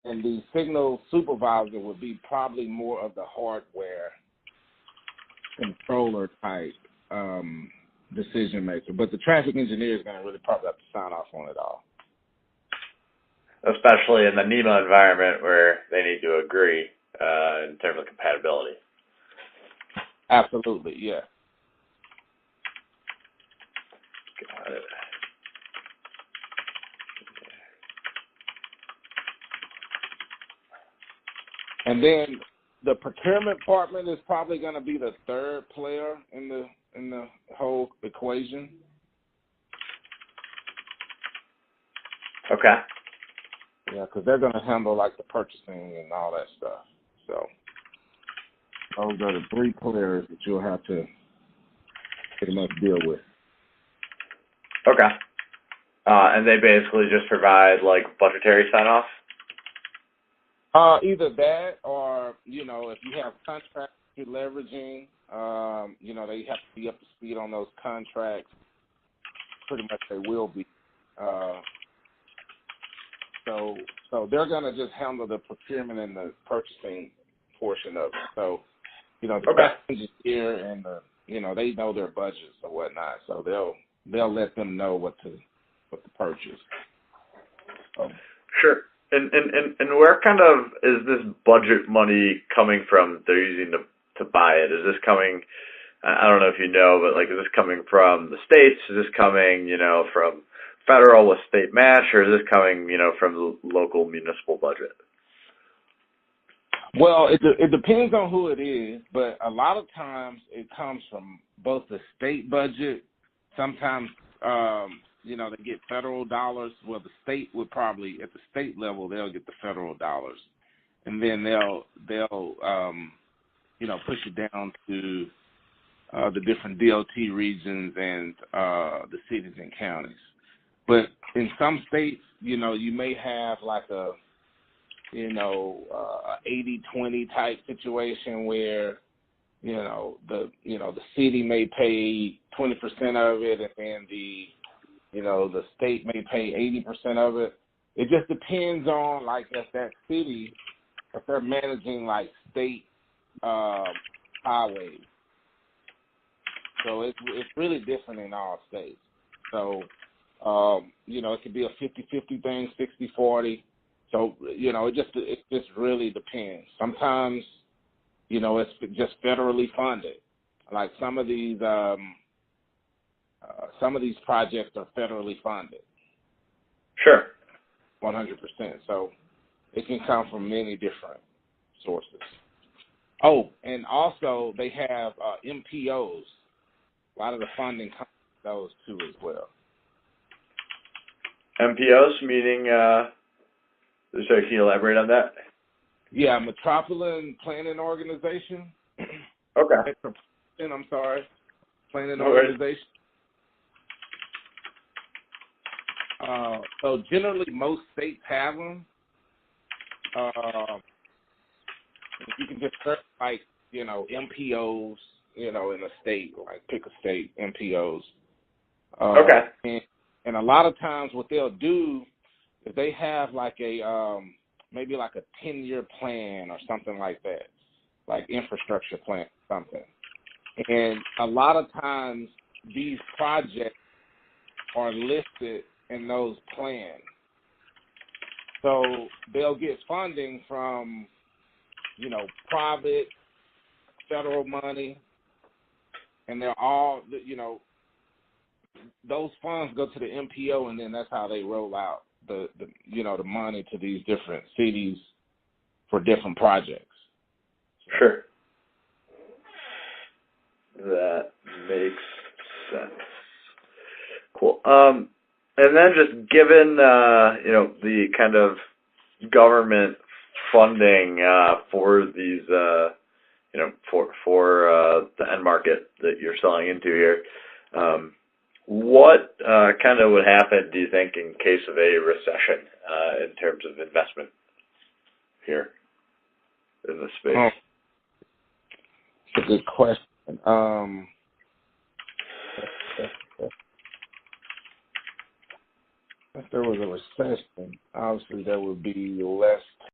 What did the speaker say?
and the signal supervisor would be probably more of the hardware controller type decision maker. But the traffic engineer is going to really probably have to sign off on it all. Especially in the NEMA environment where they need to agree in terms of compatibility. Absolutely, yeah. Got it. And then the procurement department is probably going to be the third player in the whole equation. Okay. Yeah, because they're going to handle like the purchasing and all that stuff. So those are the three players that you'll have to pretty much deal with. Okay. And they basically just provide like budgetary sign-off? Either that or, if you have contracts you're leveraging, they have to be up to speed on those contracts. Pretty much they will be. So they're going to just handle the procurement and the purchasing portion of it. So, the passengers here and they know their budgets or whatnot. So they'll let them know what to purchase. So. Sure. And where kind of is this budget money coming from they're using to buy it? Is this coming, I don't know if you know, but like, is this coming from the states? Is this coming, from federal with state match, or is this coming, from the local municipal budget? Well, it depends on who it is, but a lot of times it comes from both the state budget. Sometimes, they get federal dollars. Well, the state would probably, at the state level, they'll get the federal dollars, and then they'll push it down to the different DOT regions and the cities and counties. But in some states, you may have like a 80-20 type situation where, the city may pay 20% of it, and then the state may pay 80% of it. It just depends on, like, if that city, if they're managing like state highways. So it's really different in all states. So, it could be a 50-50 thing, 60-40. So, it just really depends. Sometimes, it's just federally funded. Like some of these projects are federally funded. Sure. 100%. So it can come from many different sources. Oh, and also they have MPOs. A lot of the funding comes from those too as well. MPOs, meaning, sorry, can you elaborate on that? Yeah, Metropolitan Planning Organization. Okay. I'm sorry. Planning Organization. So generally most states have them. You can just search like, MPOs, in a state, like pick a state, MPOs. Okay. And a lot of times what they'll do is they have like a, maybe like a 10-year plan or something like that, like infrastructure plan, something. And a lot of times these projects are listed in those plans. So they'll get funding from, private, federal money, and they're all, those funds go to the MPO, and then that's how they roll out the money to these different cities for different projects. Sure. That makes sense. Cool. And then just given, the kind of government funding for these, for the end market that you're selling into here, what kind of would happen, do you think, in case of a recession in terms of investment here in this space? Oh, that's a good question. If there was a recession, obviously there would be less